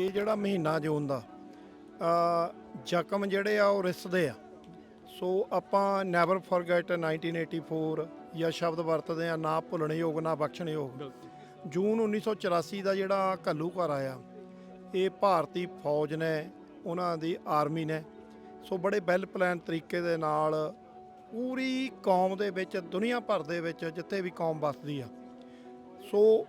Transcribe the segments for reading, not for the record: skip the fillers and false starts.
ਇਹ ਜਿਹੜਾ ਮਹੀਨਾ ਜੂਨ ਦਾ ਜ਼ਖਮ ਜਿਹੜੇ ਆ ਉਹ ਰਿਸਦੇ ਆ। ਸੋ ਆਪਾਂ ਨੈਵਰ ਫੋਰਗੇਟ 1984 ਜਾਂ ਸ਼ਬਦ ਵਰਤਦੇ ਆ, ਨਾ ਭੁੱਲਣਯੋਗ ਨਾ ਬਖਸ਼ਣਯੋਗ। ਜੂਨ 1984 ਦਾ ਜਿਹੜਾ ਘੱਲੂਘਾਰਾ ਆਇਆ, ਇਹ ਭਾਰਤੀ ਫੌਜ ਨੇ, ਉਹਨਾਂ ਦੀ ਆਰਮੀ ਨੇ ਸੋ ਬੜੇ ਵੈਲ ਪਲਾਨ ਤਰੀਕੇ ਦੇ ਨਾਲ ਪੂਰੀ ਕੌਮ ਦੇ ਵਿੱਚ, ਦੁਨੀਆ ਭਰ ਦੇ ਵਿੱਚ ਜਿੱਥੇ ਵੀ ਕੌਮ ਵੱਸਦੀ ਆ, ਸੋ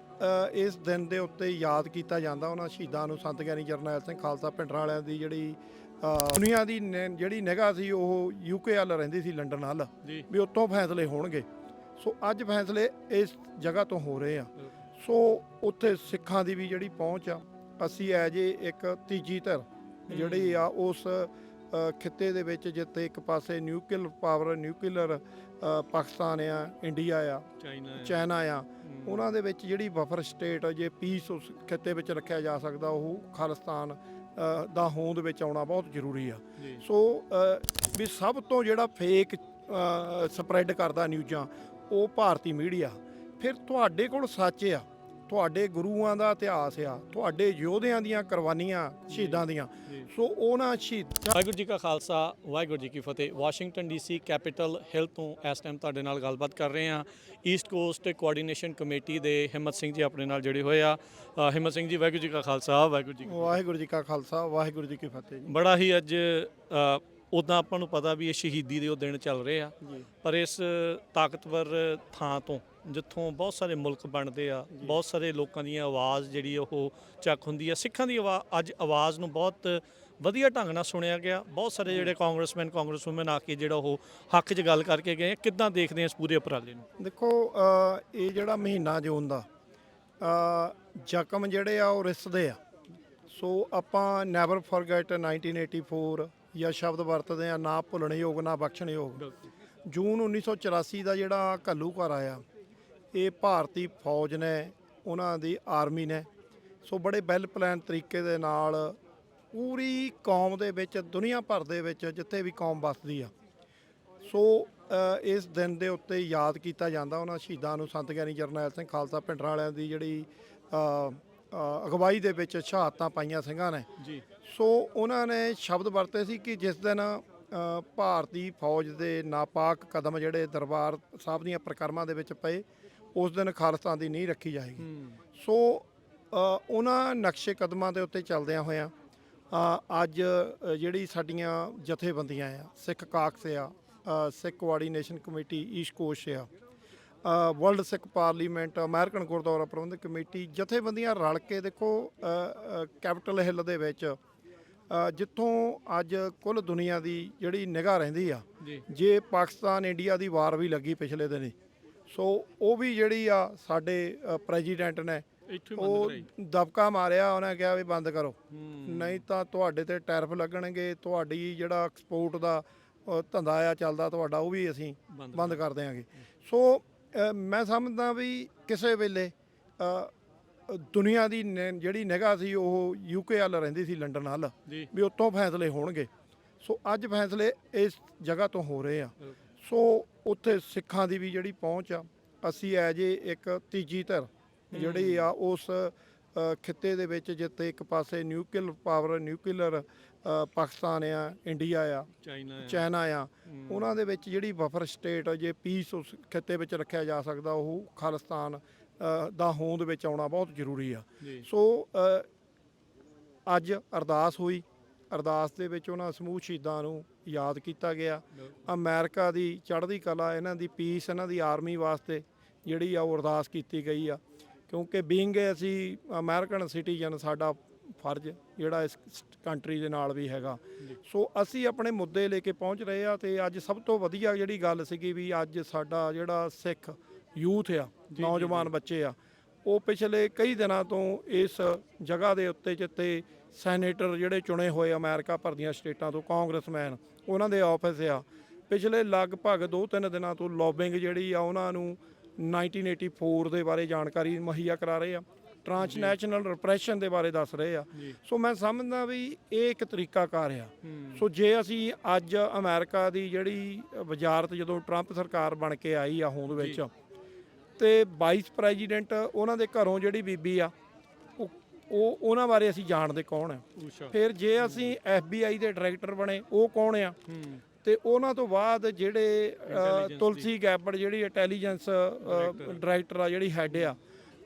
ਇਸ ਦਿਨ ਦੇ ਉੱਤੇ ਯਾਦ ਕੀਤਾ ਜਾਂਦਾ ਉਹਨਾਂ ਸ਼ਹੀਦਾਂ ਨੂੰ। ਸੰਤ ਗਿਆਨੀ ਜਰਨੈਲ ਸਿੰਘ ਖਾਲਸਾ ਪਿੰਡਰਾਂ ਵਾਲਿਆਂ ਦੀ ਜਿਹੜੀ ਦੁਨੀਆ ਦੀ ਜਿਹੜੀ ਨਿਗਾਹ ਸੀ ਉਹ UK ਵੱਲ ਰਹਿੰਦੀ ਸੀ, ਲੰਡਨ ਵੱਲ, ਵੀ ਉੱਥੋਂ ਫੈਸਲੇ ਹੋਣਗੇ। ਸੋ ਅੱਜ ਫੈਸਲੇ ਇਸ ਜਗ੍ਹਾ ਤੋਂ ਹੋ ਰਹੇ ਆ। ਸੋ ਉੱਥੇ ਸਿੱਖਾਂ ਦੀ ਵੀ ਜਿਹੜੀ ਪਹੁੰਚ ਆ, ਅਸੀਂ ਐਜ ਇੱਕ ਤੀਜੀ ਧਿਰ ਜਿਹੜੀ ਆ ਉਸ ਖਿੱਤੇ ਦੇ ਵਿੱਚ, ਜਿੱਥੇ ਇੱਕ ਪਾਸੇ ਨਿਊਕਲੀਅਰ ਪਾਵਰ, ਨਿਊਕਲੀਅਰ ਪਾਕਿਸਤਾਨ ਆ, ਇੰਡੀਆ ਆ, ਚਾਈਨਾ ਆ, ਉਹਨਾਂ ਦੇ ਵਿੱਚ ਜਿਹੜੀ ਬਫਰ ਸਟੇਟ ਜੇ ਪੀਸ ਉਸ ਖਿੱਤੇ ਵਿੱਚ ਰੱਖਿਆ ਜਾ ਸਕਦਾ, ਉਹ ਖਾਲਿਸਤਾਨ ਦਾ ਹੋਂਦ ਵਿੱਚ ਆਉਣਾ ਬਹੁਤ ਜ਼ਰੂਰੀ ਆ। ਸੋ ਵੀ ਸਭ ਤੋਂ ਜਿਹੜਾ ਫੇਕ ਸਪਰੈਡ ਕਰਦਾ ਨਿਊਜ਼ਾਂ, ਉਹ ਭਾਰਤੀ ਮੀਡੀਆ। ਫਿਰ ਤੁਹਾਡੇ ਕੋਲ ਸੱਚ ਆ, ਤੁਹਾਡੇ ਗੁਰੂਆਂ ਦਾ ਇਤਿਹਾਸ ਆ, ਤੁਹਾਡੇ ਯੋਧਿਆਂ ਦੀਆਂ ਕੁਰਬਾਨੀਆਂ, ਸ਼ਹੀਦਾਂ ਦੀਆਂ। ਸੋ ਉਹਨਾਂ ਵਾਹਿਗੁਰੂ ਜੀ ਕਾ ਖਾਲਸਾ, ਵਾਹਿਗੁਰੂ ਜੀ ਕੀ ਫਤਿਹ। ਵਾਸ਼ਿੰਗਟਨ DC ਕੈਪੀਟਲ ਹਿੱਲ ਤੋਂ ਇਸ ਟਾਈਮ ਤੁਹਾਡੇ ਨਾਲ ਗੱਲਬਾਤ ਕਰ ਰਹੇ ਹਾਂ। ਈਸਟ ਕੋਸਟ ਕੋਆਰਡੀਨੇਸ਼ਨ ਕਮੇਟੀ ਦੇ ਹਿੰਮਤ ਸਿੰਘ ਜੀ ਆਪਣੇ ਨਾਲ ਜੁੜੇ ਹੋਏ ਆ। ਹਿੰਮਤ ਸਿੰਘ ਜੀ, ਵਾਹਿਗੁਰੂ ਜੀ ਕਾ ਖਾਲਸਾ, ਵਾਹਿਗੁਰੂ ਜੀ ਕਾ ਖਾਲਸਾ, ਵਾਹਿਗੁਰੂ ਜੀ ਕੀ ਫਤਿਹ। ਬੜਾ ਹੀ ਅੱਜ ਉੱਦਾਂ ਆਪਾਂ ਨੂੰ ਪਤਾ ਵੀ ਇਹ ਸ਼ਹੀਦੀ ਦੇ ਉਹ ਦਿਨ ਚੱਲ ਰਹੇ ਆ, ਪਰ ਇਸ ਤਾਕਤਵਰ ਥਾਂ ਤੋਂ ਜਿੱਥੋਂ ਬਹੁਤ ਸਾਰੇ ਮੁਲਕ ਬਣਦੇ ਆ, ਬਹੁਤ ਸਾਰੇ ਲੋਕਾਂ ਦੀਆਂ ਆਵਾਜ਼ ਜਿਹੜੀ ਉਹ ਚੱਕ ਹੁੰਦੀ ਆ, ਸਿੱਖਾਂ ਦੀ ਅੱਜ ਆਵਾਜ਼ ਨੂੰ ਬਹੁਤ ਵਧੀਆ ਢੰਗ ਨਾਲ ਸੁਣਿਆ ਗਿਆ। ਬਹੁਤ ਸਾਰੇ ਜਿਹੜੇ ਕਾਂਗਰਸਮੈਨ, ਕਾਂਗਰਸਵੂਮਨ ਆ ਕੇ ਜਿਹੜਾ ਉਹ ਹੱਕ 'ਚ ਗੱਲ ਕਰਕੇ ਗਏ। ਕਿੱਦਾਂ ਦੇਖਦੇ ਆ ਇਸ ਪੂਰੇ ਉਪਰਾਲੇ ਨੂੰ? ਦੇਖੋ, ਇਹ ਜਿਹੜਾ ਮਹੀਨਾ ਜੂਨ ਦਾ ਜ਼ਖਮ ਜਿਹੜੇ ਆ ਉਹ ਰਿਸਦੇ ਆ। ਸੋ ਆਪਾਂ ਨੈਵਰ ਫੋਰਗੇਟ 1984 ਜਾਂ ਸ਼ਬਦ ਵਰਤਦੇ ਆ, ਨਾ ਭੁੱਲਣਯੋਗ ਨਾ ਬਖਸ਼ਣਯੋਗ। ਜੂਨ 1984 ਦਾ ਜਿਹੜਾ ਘੱਲੂਘਾਰਾ ਆ, ਇਹ ਭਾਰਤੀ ਫੌਜ ਨੇ, ਉਹਨਾਂ ਦੀ ਆਰਮੀ ਨੇ ਸੋ ਬੜੇ ਵੈਲ ਪਲਾਨ ਤਰੀਕੇ ਦੇ ਨਾਲ ਪੂਰੀ ਕੌਮ ਦੇ ਵਿੱਚ, ਦੁਨੀਆ ਭਰ ਦੇ ਵਿੱਚ ਜਿੱਥੇ ਵੀ ਕੌਮ ਵੱਸਦੀ ਆ, ਸੋ ਇਸ ਦਿਨ ਦੇ ਉੱਤੇ ਯਾਦ ਕੀਤਾ ਜਾਂਦਾ ਉਹਨਾਂ ਸ਼ਹੀਦਾਂ ਨੂੰ। ਸੰਤ ਗਿਆਨੀ ਜਰਨੈਲ ਸਿੰਘ ਖਾਲਸਾ ਪਿੰਡਰਾਂ ਵਾਲਿਆਂ ਦੀ ਜਿਹੜੀ ਅਗਵਾਈ ਦੇ ਵਿੱਚ ਸ਼ਹਾਦਤਾਂ ਪਾਈਆਂ ਸਿੰਘਾਂ ਨੇ। ਸੋ ਉਹਨਾਂ ਨੇ ਸ਼ਬਦ ਵਰਤੇ ਸੀ ਕਿ ਜਿਸ ਦਿਨ ਭਾਰਤੀ ਫੌਜ ਦੇ ਨਾਪਾਕ ਕਦਮ ਜਿਹੜੇ ਦਰਬਾਰ ਸਾਹਿਬ ਦੀਆਂ ਪ੍ਰਕਰਮਾਂ ਦੇ ਵਿੱਚ ਪਏ, ਉਸ ਦਿਨ ਖਾਲਿਸਤਾਨ ਦੀ ਨੀਂਹ ਰੱਖੀ ਜਾਏਗੀ। ਸੋ ਉਹਨਾਂ ਨਕਸ਼ੇ ਕਦਮਾਂ ਦੇ ਉੱਤੇ ਚੱਲਦਿਆਂ ਹੋਇਆਂ ਅੱਜ ਜਿਹੜੀ ਸਾਡੀਆਂ ਜਥੇਬੰਦੀਆਂ ਆ, ਸਿੱਖ ਕਾਕਸ ਆ, ਸਿੱਖ ਕੋਆਰਡੀਨੇਸ਼ਨ ਕਮੇਟੀ ਈਸਟ ਕੋਸਟ ਆ, ਵਰਲਡ ਸਿੱਖ ਪਾਰਲੀਮੈਂਟ, ਅਮਰੀਕਨ ਗੁਰਦੁਆਰਾ ਪ੍ਰਬੰਧਕ ਕਮੇਟੀ, ਜਥੇਬੰਦੀਆਂ ਰਲ ਕੇ ਦੇਖੋ ਕੈਪੀਟਲ ਹਿੱਲ ਦੇ ਵਿੱਚ, ਜਿੱਥੋਂ ਅੱਜ ਕੁੱਲ ਦੁਨੀਆ ਦੀ ਜਿਹੜੀ ਨਿਗਾਹ ਰਹਿੰਦੀ ਆ, ਜੇ ਪਾਕਿਸਤਾਨ ਇੰਡੀਆ ਦੀ ਵਾਰ ਵੀ ਲੱਗੀ ਪਿਛਲੇ ਦਿਨੀ, ਸੋ ਉਹ ਵੀ ਜਿਹੜੀ ਆ ਸਾਡੇ ਪ੍ਰੈਜ਼ੀਡੈਂਟ ਨੇ ਉਹ ਦਬਕਾ ਮਾਰਿਆ, ਉਹਨੇ ਕਿਹਾ ਵੀ ਬੰਦ ਕਰੋ, ਨਹੀਂ ਤਾਂ ਤੁਹਾਡੇ ਤੇ ਟੈਰਿਫ ਲੱਗਣਗੇ, ਤੁਹਾਡੀ ਜਿਹੜਾ ਐਕਸਪੋਰਟ ਦਾ ਧੰਦਾ ਆ ਚੱਲਦਾ ਤੁਹਾਡਾ, ਉਹ ਵੀ ਅਸੀਂ ਬੰਦ ਕਰ ਦਿਆਂਗੇ। ਸੋ ਮੈਂ ਸਮਝਦਾ ਵੀ ਕਿਸੇ ਵੇਲੇ ਦੁਨੀਆ ਦੀ ਜਿਹੜੀ ਨਿਗਾਹ ਸੀ ਉਹ UK ਵੱਲ ਰਹਿੰਦੀ ਸੀ, ਲੰਡਨ ਵੱਲ, ਵੀ ਉੱਥੋਂ ਫੈਸਲੇ ਹੋਣਗੇ। ਸੋ ਅੱਜ ਫੈਸਲੇ ਇਸ ਜਗ੍ਹਾ ਤੋਂ ਹੋ ਰਹੇ ਆ। ਸੋ ਉੱਥੇ ਸਿੱਖਾਂ ਦੀ ਵੀ ਜਿਹੜੀ ਪਹੁੰਚ ਆ, ਅਸੀਂ ਐਜ ਇੱਕ ਤੀਜੀ ਧਿਰ ਜਿਹੜੀ ਆ ਉਸ ਖਿੱਤੇ ਦੇ ਵਿੱਚ, ਜਿੱਥੇ ਇੱਕ ਪਾਸੇ ਨਿਊਕਲੀਅਰ ਪਾਵਰ, ਨਿਊਕਲੀਅਰ ਪਾਕਿਸਤਾਨ ਆ, ਇੰਡੀਆ ਆ, ਚਾਈਨਾ ਆ, ਉਹਨਾਂ ਦੇ ਵਿੱਚ ਜਿਹੜੀ ਬਫਰ ਸਟੇਟ ਜੇ ਪੀਸ ਉਸ ਖਿੱਤੇ ਵਿੱਚ ਰੱਖਿਆ ਜਾ ਸਕਦਾ, ਉਹ ਖਾਲਿਸਤਾਨ ਦਾ ਹੋਂਦ ਵਿੱਚ ਆਉਣਾ ਬਹੁਤ ਜ਼ਰੂਰੀ ਆ। ਸੋ ਅੱਜ ਅਰਦਾਸ ਹੋਈ, ਅਰਦਾਸ ਦੇ ਵਿੱਚ ਉਹਨਾਂ ਸਮੂਹ ਸ਼ਹੀਦਾਂ ਨੂੰ ਯਾਦ ਕੀਤਾ ਗਿਆ। ਅਮਰੀਕਾ ਦੀ ਚੜ੍ਹਦੀ ਕਲਾ, ਇਹਨਾਂ ਦੀ ਪੀਸ, ਇਹਨਾਂ ਦੀ ਆਰਮੀ ਵਾਸਤੇ ਜਿਹੜੀ ਆ ਉਹ ਅਰਦਾਸ ਕੀਤੀ ਗਈ ਆ, ਕਿਉਂਕਿ ਬੀਇੰਗ ਅਸੀਂ ਅਮਰੀਕਨ ਸਿਟੀਜ਼ਨ, ਸਾਡਾ ਫਰਜ਼ ਜਿਹੜਾ ਇਸ ਕੰਟਰੀ ਦੇ ਨਾਲ ਵੀ ਹੈਗਾ। ਸੋ ਅਸੀਂ ਆਪਣੇ ਮੁੱਦੇ ਲੈ ਕੇ ਪਹੁੰਚ ਰਹੇ ਆ। ਅਤੇ ਅੱਜ ਸਭ ਤੋਂ ਵਧੀਆ ਜਿਹੜੀ ਗੱਲ ਸੀਗੀ ਵੀ ਅੱਜ ਸਾਡਾ ਜਿਹੜਾ ਸਿੱਖ ਯੂਥ ਆ, ਨੌਜਵਾਨ ਬੱਚੇ ਆ, ਉਹ ਪਿਛਲੇ ਕਈ ਦਿਨਾਂ ਤੋਂ ਇਸ ਜਗ੍ਹਾ ਦੇ ਉੱਤੇ, ਜਿੱਥੇ ਸੈਨੇਟਰ ਜਿਹੜੇ ਚੁਣੇ ਹੋਏ ਅਮਰੀਕਾ ਭਰ ਦੀਆਂ ਸਟੇਟਾਂ ਤੋਂ, ਕਾਂਗਰਸਮੈਨ, ਉਹਨਾਂ ਦੇ ਆਫਿਸ ਆ, ਪਿਛਲੇ ਲਗਭਗ 2-3 ਦਿਨਾਂ ਤੋਂ ਲੌਬਿੰਗ ਜਿਹੜੀ ਆ ਉਹਨਾਂ ਨੂੰ 1984 ਦੇ ਬਾਰੇ ਜਾਣਕਾਰੀ ਮੁਹੱਈਆ ਕਰਾ ਰਹੇ ਆ, ਟ੍ਰਾਂਸਨੈਸ਼ਨਲ ਰਿਪਰੈਸ਼ਨ ਦੇ ਬਾਰੇ ਦੱਸ ਰਹੇ ਆ। ਸੋ ਮੈਂ ਸਮਝਦਾ ਵੀ ਇਹ ਇੱਕ ਤਰੀਕਾਕਾਰ ਆ। ਸੋ ਜੇ ਅਸੀਂ ਅੱਜ ਅਮਰੀਕਾ ਦੀ ਜਿਹੜੀ ਵਜ਼ਾਰਤ ਜਦੋਂ ਟਰੰਪ ਸਰਕਾਰ ਬਣ ਕੇ ਆਈ ਆ ਹੋਂਦ ਵਿੱਚ, ਤੇ ਵਾਈਸ ਪ੍ਰੈਜ਼ੀਡੈਂਟ ਉਹਨਾਂ ਦੇ ਘਰੋਂ ਜਿਹੜੀ ਬੀਬੀ ਆ, ਉਹ ਉਹ ਉਹਨਾਂ ਬਾਰੇ ਅਸੀਂ ਜਾਣਦੇ ਕੌਣ ਆ। ਫਿਰ ਜੇ ਅਸੀਂ FBI ਦੇ ਡਾਇਰੈਕਟਰ ਬਣੇ, ਉਹ ਕੌਣ ਆ। ਤੇ ਉਹਨਾਂ ਤੋਂ ਬਾਅਦ ਜਿਹੜੇ ਤੁਲਸੀ ਗੈਬੜ ਜਿਹੜੀ ਇੰਟੈਲੀਜੈਂਸ ਡਾਇਰੈਕਟਰ ਆ, ਜਿਹੜੀ ਹੈਡ ਆ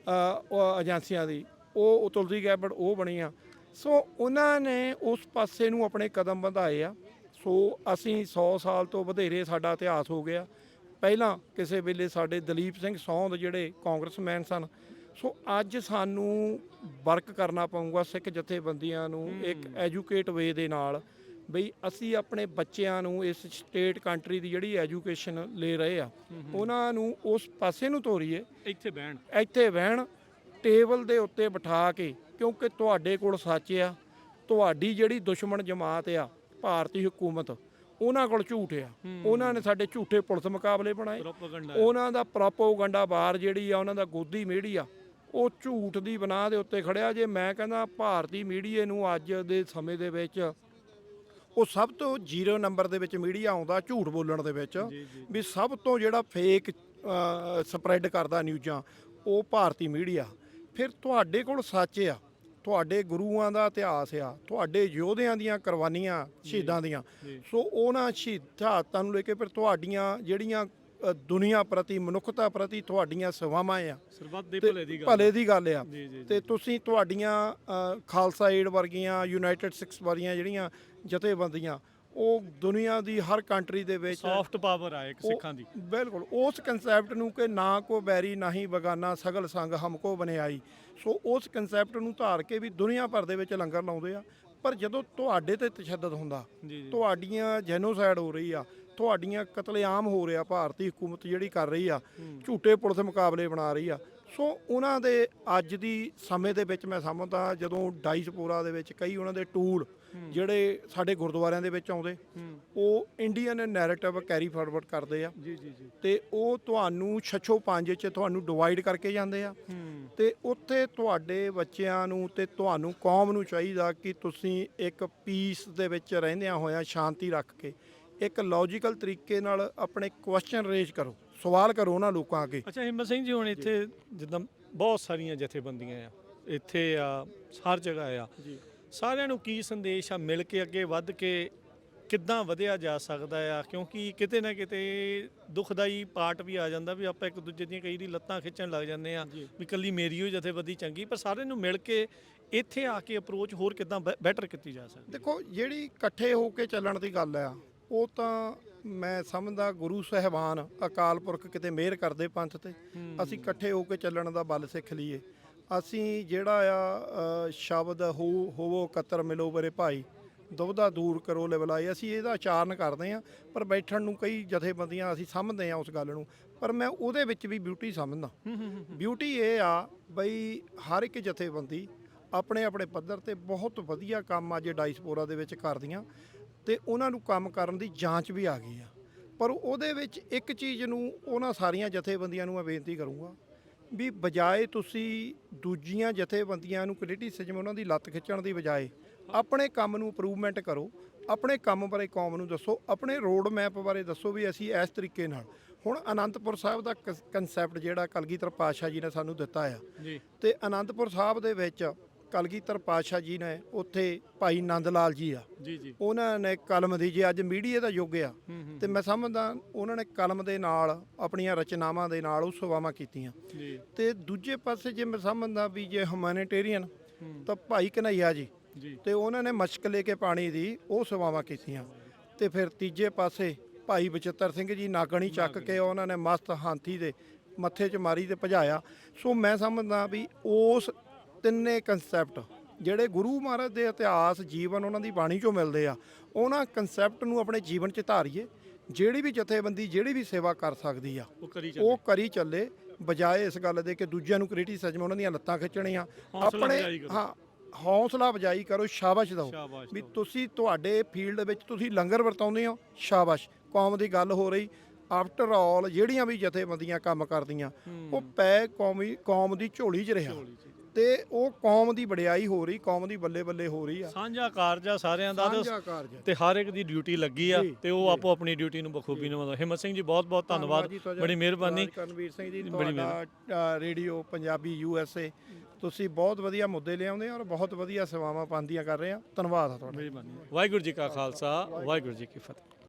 ਉਹ ਏਜੰਸੀਆਂ ਦੀ, ਉਹ ਤੁਲਸੀ ਗੈਬੜ ਉਹ ਬਣੀ ਆ। ਸੋ ਉਹਨਾਂ ਨੇ ਉਸ ਪਾਸੇ ਨੂੰ ਆਪਣੇ ਕਦਮ ਵਧਾਏ ਆ। ਸੋ ਅਸੀਂ 100 ਸਾਲ ਤੋਂ ਵਧੇਰੇ ਸਾਡਾ ਇਤਿਹਾਸ ਹੋ ਗਿਆ। ਪਹਿਲਾਂ ਕਿਸੇ ਵੇਲੇ ਸਾਡੇ ਦਲੀਪ ਸਿੰਘ ਸੌਂਦ ਜਿਹੜੇ ਕਾਂਗਰਸਮੈਨ ਸਨ। ਸੋ ਅੱਜ ਸਾਨੂੰ ਵਰਕ ਕਰਨਾ ਪਊਗਾ ਸਿੱਖ ਜਥੇਬੰਦੀਆਂ ਨੂੰ ਇੱਕ ਐਜੂਕੇਟ ਵੇ ਦੇ ਨਾਲ, ਬਈ ਅਸੀਂ ਆਪਣੇ ਬੱਚਿਆਂ ਨੂੰ ਇਸ ਸਟੇਟ ਕੰਟਰੀ ਦੀ ਜਿਹੜੀ ਐਜੂਕੇਸ਼ਨ ਲੈ ਰਹੇ ਆ ਉਹਨਾਂ ਨੂੰ ਉਸ ਪਾਸੇ ਨੂੰ ਤੋਰੀਏ, ਇੱਥੇ ਬਹਿਣ ਟੇਬਲ ਦੇ ਉੱਤੇ ਬਿਠਾ ਕੇ। ਕਿਉਂਕਿ ਤੁਹਾਡੇ ਕੋਲ ਸੱਚ ਆ, ਤੁਹਾਡੀ ਜਿਹੜੀ ਦੁਸ਼ਮਣ ਜਮਾਤ ਆ ਭਾਰਤੀ ਹਕੂਮਤ, ਉਹਨਾਂ ਕੋਲ ਝੂਠ ਆ। ਉਹਨਾਂ ਨੇ ਸਾਡੇ ਝੂਠੇ ਪੁਲਿਸ ਮੁਕਾਬਲੇ ਬਣਾਏ, ਉਹਨਾਂ ਦਾ ਪ੍ਰੋਪੋਗੰਡਾ ਬਾਰ ਜਿਹੜੀ ਆ, ਉਹਨਾਂ ਦਾ ਗੋਦੀ ਮੀਡੀਆ ਉਹ ਝੂਠ ਦੀ ਬਣਾ ਦੇ ਉੱਤੇ ਖੜਿਆ ਜੇ। ਮੈਂ ਕਹਿੰਦਾ ਭਾਰਤੀ ਮੀਡੀਏ ਨੂੰ ਅੱਜ ਦੇ ਸਮੇਂ ਦੇ ਵਿੱਚ ਉਹ ਸਭ ਤੋਂ 0 ਨੰਬਰ ਦੇ ਵਿੱਚ ਮੀਡੀਆ ਆਉਂਦਾ ਝੂਠ ਬੋਲਣ ਦੇ ਵਿੱਚ, ਵੀ ਸਭ ਤੋਂ ਜਿਹੜਾ ਫੇਕ ਸਪਰੈਡ ਕਰਦਾ ਨਿਊਜ਼ਾਂ ਉਹ ਭਾਰਤੀ ਮੀਡੀਆ। ਫਿਰ ਤੁਹਾਡੇ ਕੋਲ ਸੱਚ ਆ, ਤੁਹਾਡੇ ਗੁਰੂਆਂ ਦਾ ਇਤਿਹਾਸ ਆ, ਤੁਹਾਡੇ ਯੋਧਿਆਂ ਦੀਆਂ ਕੁਰਬਾਨੀਆਂ ਸ਼ਹੀਦਾਂ ਦੀਆਂ। ਸੋ ਉਹਨਾਂ ਸ਼ਹਾਦਤਾਂ ਨੂੰ ਲੈ ਕੇ ਫਿਰ ਤੁਹਾਡੀਆਂ ਜਿਹੜੀਆਂ ਦੁਨੀਆ ਪ੍ਰਤੀ, ਮਨੁੱਖਤਾ ਪ੍ਰਤੀ ਤੁਹਾਡੀਆਂ ਸੇਵਾਵਾਂ ਆ, ਭਲੇ ਦੀ ਗੱਲ ਆ। ਤੇ ਤੁਸੀਂ ਤੁਹਾਡੀਆਂ ਖਾਲਸਾ ਏਡ ਵਰਗੀਆਂ, ਯੂਨਾਈਟਿਡ ਸਿੱਖਸ ਵਰਗੀਆਂ ਜਿਹੜੀਆਂ ਜਥੇਬੰਦੀਆਂ, ਉਹ ਦੁਨੀਆ ਦੀ ਹਰ ਕੰਟਰੀ ਦੇ ਵਿੱਚ ਸੌਫਟ ਪਾਵਰ ਆ ਇੱਕ ਸਿੱਖਾਂ ਦੀ। ਬਿਲਕੁਲ ਉਸ ਕਨਸੈਪਟ ਨੂੰ ਕਿ ਨਾ ਕੋ ਬੈਰੀ ਨਾ ਹੀ ਬਗਾਨਾ ਸਗਲ ਸੰਗ ਹਮਕੋ ਬਣਾਈ। ਸੋ ਉਸ ਕਨਸੈਪਟ ਨੂੰ ਧਾਰ ਕੇ ਵੀ ਦੁਨੀਆ ਭਰ ਦੇ ਵਿੱਚ ਲੰਗਰ ਲਾਉਂਦੇ ਆ। ਪਰ ਜਦੋਂ ਤੁਹਾਡੇ ਤੇ ਤਸ਼ੱਦਦ ਹੁੰਦਾ, ਤੁਹਾਡੀਆਂ ਜੈਨੋਸਾਈਡ ਹੋ ਰਹੀ ਆ, ਤੁਹਾਡੀਆਂ ਕਤਲੇਆਮ ਹੋ ਰਿਹਾ, ਭਾਰਤੀ ਹਕੂਮਤ ਜਿਹੜੀ ਕਰ ਰਹੀ ਆ, ਝੂਠੇ ਪੁਲਿਸ ਮੁਕਾਬਲੇ ਬਣਾ ਰਹੀ ਆ। ਸੋ ਉਹਨਾਂ ਦੇ ਅੱਜ ਦੀ ਸਮੇਂ ਦੇ ਵਿੱਚ ਮੈਂ ਸਮਝਦਾ ਜਦੋਂ ਡਾਇਸਪੋਰਾ ਦੇ ਵਿੱਚ ਕਈ ਉਹਨਾਂ ਦੇ ਟੂਲ ਜਿਹੜੇ ਸਾਡੇ ਗੁਰਦੁਆਰਿਆਂ ਦੇ ਵਿੱਚ ਆਉਂਦੇ, ਉਹ ਇੰਡੀਅਨ ਨੈਰੇਟਿਵ ਕੈਰੀ ਫਾਰਵਰਡ ਕਰਦੇ ਆ। ਤੇ ਉਹ ਤੁਹਾਨੂੰ ਛੱਛੋ ਪੰਜ 'ਚ ਤੁਹਾਨੂੰ ਡਿਵਾਈਡ ਕਰਕੇ ਜਾਂਦੇ ਆ। ਤੇ ਉੱਥੇ ਤੁਹਾਡੇ ਬੱਚਿਆਂ ਨੂੰ ਤੇ ਤੁਹਾਨੂੰ ਕੌਮ ਨੂੰ ਚਾਹੀਦਾ ਕਿ ਤੁਸੀਂ ਇੱਕ ਪੀਸ ਦੇ ਵਿੱਚ ਰਹਿੰਦਿਆਂ ਹੋਇਆਂ ਸ਼ਾਂਤੀ ਰੱਖ ਕੇ ਇੱਕ ਲੌਜੀਕਲ ਤਰੀਕੇ ਨਾਲ ਆਪਣੇ ਕੁਐਸਚਨ ਰੇਜ਼ ਕਰੋ, ਸਵਾਲ ਕਰੋ ਉਹਨਾਂ ਲੋਕਾਂ ਅੱਗੇ। ਅੱਛਾ ਹਿੰਮਤ ਸਿੰਘ ਜੀ, ਹੁਣ ਇੱਥੇ ਜਿੱਦਾਂ ਬਹੁਤ ਸਾਰੀਆਂ ਜਥੇਬੰਦੀਆਂ ਆ, ਇੱਥੇ ਆ ਹਰ ਜਗ੍ਹਾ ਆ, ਸਾਰਿਆਂ ਨੂੰ ਕੀ ਸੰਦੇਸ਼ ਆ ਮਿਲ ਕੇ ਅੱਗੇ ਵੱਧ ਕੇ ਕਿੱਦਾਂ ਵਧਿਆ ਜਾ ਸਕਦਾ ਆ? ਕਿਉਂਕਿ ਕਿਤੇ ਨਾ ਕਿਤੇ ਦੁਖਦਾਈ ਪਾਰਟ ਵੀ ਆ ਜਾਂਦਾ ਵੀ ਆਪਾਂ ਇੱਕ ਦੂਜੇ ਦੀਆਂ ਕਈ ਦੀ ਲੱਤਾਂ ਖਿੱਚਣ ਲੱਗ ਜਾਂਦੇ ਆ ਵੀ ਇਕੱਲੀ ਮੇਰੀ ਹੋਈ ਜਥੇਬੰਦੀ ਚੰਗੀ, ਪਰ ਸਾਰਿਆਂ ਨੂੰ ਮਿਲ ਕੇ ਇੱਥੇ ਆ ਕੇ ਅਪਰੋਚ ਹੋਰ ਕਿੱਦਾਂ ਬੈਟਰ ਕੀਤੀ ਜਾ ਸਕਦੀ? ਦੇਖੋ, ਜਿਹੜੀ ਇਕੱਠੇ ਹੋ ਕੇ ਚੱਲਣ ਦੀ ਗੱਲ ਆ, ਉਹ ਤਾਂ ਮੈਂ ਸਮਝਦਾ ਗੁਰੂ ਸਾਹਿਬਾਨ ਅਕਾਲ ਪੁਰਖ ਕਿਤੇ ਮਿਹਰ ਕਰਦੇ ਪੰਥ ਤੇ, ਅਸੀਂ ਇਕੱਠੇ ਹੋ ਕੇ ਚੱਲਣ ਦਾ ਬਲ ਸਿੱਖ ਲਈਏ। ਅਸੀਂ ਜਿਹੜਾ ਆ ਸ਼ਬਦ ਹੋਵੋ ਇਕੱਤਰ ਮਿਲੋ ਬਰੇ ਭਾਈ, ਦੁਬਦਾ ਦੂਰ ਕਰੋ ਲਿਵਲਾਈ, ਅਸੀਂ ਇਹਦਾ ਉਚਾਰਨ ਕਰਦੇ ਹਾਂ। ਪਰ ਬੈਠਣ ਨੂੰ ਕਈ ਜਥੇਬੰਦੀਆਂ ਅਸੀਂ ਸਮਝਦੇ ਹਾਂ ਉਸ ਗੱਲ ਨੂੰ, ਪਰ ਮੈਂ ਉਹਦੇ ਵਿੱਚ ਵੀ ਬਿਊਟੀ ਸਮਝਦਾ। ਬਿਊਟੀ ਇਹ ਆ ਬਈ ਹਰ ਇੱਕ ਜਥੇਬੰਦੀ ਆਪਣੇ ਆਪਣੇ ਪੱਧਰ ਤੇ ਬਹੁਤ ਵਧੀਆ ਕੰਮ ਅੱਜ ਡਾਇਸਪੋਰਾ ਦੇ ਵਿੱਚ ਕਰਦੀਆਂ, ਤੇ ਉਹਨਾਂ ਨੂੰ ਕੰਮ ਕਰਨ ਦੀ ਜਾਂਚ ਵੀ ਆ ਗਈ ਆ। ਪਰ ਉਹਦੇ ਵਿੱਚ ਇੱਕ ਚੀਜ਼ ਨੂੰ ਉਹਨਾਂ ਸਾਰੀਆਂ ਜਥੇਬੰਦੀਆਂ ਨੂੰ ਮੈਂ ਬੇਨਤੀ ਕਰੂੰਗਾ ਵੀ ਬਜਾਏ ਤੁਸੀਂ ਦੂਜੀਆਂ ਜਥੇਬੰਦੀਆਂ ਨੂੰ ਕ੍ਰਿਟਿਸਿਜ਼ਮ ਉਹਨਾਂ ਦੀ ਲੱਤ ਖਿੱਚਣ ਦੀ ਬਜਾਏ ਆਪਣੇ ਕੰਮ ਨੂੰ ਇੰਪਰੂਵਮੈਂਟ ਕਰੋ, ਆਪਣੇ ਕੰਮ ਬਾਰੇ ਕੌਮ ਨੂੰ ਦੱਸੋ, ਆਪਣੇ ਰੋਡ ਮੈਪ ਬਾਰੇ ਦੱਸੋ ਵੀ ਅਸੀਂ ਇਸ ਤਰੀਕੇ ਨਾਲ। ਹੁਣ ਅਨੰਦਪੁਰ ਸਾਹਿਬ ਦਾ ਕਨਸੈਪਟ ਜਿਹੜਾ ਕਲਗੀਧਰ ਪਾਤਸ਼ਾਹ ਜੀ ਨੇ ਸਾਨੂੰ ਦਿੱਤਾ ਆ, ਤੇ ਅਨੰਦਪੁਰ ਸਾਹਿਬ ਦੇ ਵਿੱਚ ਕਲਗੀਧਰ ਪਾਤਸ਼ਾਹ ਜੀ ਨੇ ਉੱਥੇ ਭਾਈ ਨੰਦ ਲਾਲ ਜੀ ਆ, ਉਹਨਾਂ ਨੇ ਕਲਮ ਦੀ, ਜੇ ਅੱਜ ਮੀਡੀਆ ਦਾ ਯੁੱਗ ਆ, ਤੇ ਮੈਂ ਸਮਝਦਾ ਉਹਨਾਂ ਨੇ ਕਲਮ ਦੇ ਨਾਲ ਆਪਣੀਆਂ ਰਚਨਾਵਾਂ ਦੇ ਨਾਲ ਉਹ ਸੇਵਾਵਾਂ ਕੀਤੀਆਂ। ਤੇ ਦੂਜੇ ਪਾਸੇ ਜੇ ਮੈਂ ਸਮਝਦਾ ਵੀ ਜੇ ਹਿਊਮੈਨਿਟੇਰੀਅਨ ਤਾਂ ਭਾਈ ਕਨ੍ਹਈਆ ਜੀ, ਤੇ ਉਹਨਾਂ ਨੇ ਮਸ਼ਕ ਲੈ ਕੇ ਪਾਣੀ ਦੀ ਉਹ ਸੇਵਾਵਾਂ ਕੀਤੀਆਂ। ਤੇ ਫਿਰ ਤੀਜੇ ਪਾਸੇ ਭਾਈ ਬਚਿੱਤਰ ਸਿੰਘ ਜੀ ਨਾਗਣੀ ਚੱਕ ਕੇ ਉਹਨਾਂ ਨੇ ਮਸਤ ਹਾਥੀ ਦੇ ਮੱਥੇ 'ਚ ਮਾਰੀ ਤੇ ਭਜਾਇਆ। ਸੋ ਮੈਂ ਸਮਝਦਾ ਵੀ ਉਸ ਤਿੰਨੇ ਕਨਸੈਪਟ ਜਿਹੜੇ ਗੁਰੂ ਮਹਾਰਾਜ ਦੇ ਇਤਿਹਾਸ ਜੀਵਨ ਉਹਨਾਂ ਦੀ ਬਾਣੀ 'ਚੋਂ ਮਿਲਦੇ ਆ, ਉਹਨਾਂ ਕਨਸੈਪਟ ਨੂੰ ਆਪਣੇ ਜੀਵਨ 'ਚ ਧਾਰੀਏ। ਜਿਹੜੀ ਵੀ ਜਥੇਬੰਦੀ ਜਿਹੜੀ ਵੀ ਸੇਵਾ ਕਰ ਸਕਦੀ ਆ ਉਹ ਕਰੀ ਚੱਲੇ, ਬਜਾਏ ਇਸ ਗੱਲ ਦੇ ਕਿ ਦੂਜਿਆਂ ਨੂੰ ਕ੍ਰਿਟਿਸਿਜ਼ਮ ਉਹਨਾਂ ਦੀਆਂ ਲੱਤਾਂ ਖਿੱਚਣੀਆਂ। ਆਪਣੇ ਹੌਸਲਾ ਅਫਜ਼ਾਈ ਕਰੋ, ਸ਼ਾਬਾਸ਼ ਦਿਓ ਵੀ ਤੁਸੀਂ ਤੁਹਾਡੇ ਫੀਲਡ ਵਿੱਚ ਤੁਸੀਂ ਲੰਗਰ ਵਰਤਾਉਂਦੇ ਹੋ, ਸ਼ਾਬਾਸ਼। ਕੌਮ ਦੀ ਗੱਲ ਹੋ ਰਹੀ, ਆਫਟਰ ਆਲ ਜਿਹੜੀਆਂ ਵੀ ਜਥੇਬੰਦੀਆਂ ਕੰਮ ਕਰਦੀਆਂ ਉਹ ਪੈ ਕੌਮ ਦੀ ਝੋਲੀ 'ਚ ਰਿਹਾ, ਤੇ ਉਹ ਕੌਮ ਦੀ ਵਡਿਆਈ ਹੋ ਰਹੀ, ਕੌਮ ਦੀ ਬੱਲੇ ਬੱਲੇ ਹੋ ਰਹੀ ਆ। ਸਾਂਝਾ ਕਾਰਜ ਆ ਸਾਰਿਆਂ ਦਾ, ਤੇ ਹਰ ਇੱਕ ਦੀ ਡਿਊਟੀ ਲੱਗੀ ਆ, ਤੇ ਉਹ ਆਪੋ ਆਪਣੀ ਡਿਊਟੀ ਨੂੰ ਬਖੂਬੀ ਨਿਭਾਉਂਦਾ। ਹਿੰਮਤ ਸਿੰਘ ਜੀ ਬਹੁਤ ਬਹੁਤ ਧੰਨਵਾਦ, ਬੜੀ ਮਿਹਰਬਾਨੀ। ਕਰਨਵੀਰ ਸਿੰਘ ਜੀ ਤੁਹਾਡਾ ਰੇਡੀਓ ਪੰਜਾਬੀ USA ਤੁਸੀਂ ਬਹੁਤ ਵਧੀਆ ਮੁੱਦੇ ਲਿਆਉਂਦੇ ਆ ਔਰ ਬਹੁਤ ਵਧੀਆ ਸੇਵਾਵਾਂ ਪਾਉਂਦੀਆਂ ਕਰ ਰਹੇ ਆ। ਧੰਨਵਾਦ ਆ ਤੁਹਾਡਾ। ਮਿਹਰਬਾਨੀ। ਵਾਹਿਗੁਰੂ ਜੀ ਕਾ ਖਾਲਸਾ, ਵਾਹਿਗੁਰੂ ਜੀ ਕੀ ਫਤਿਹ।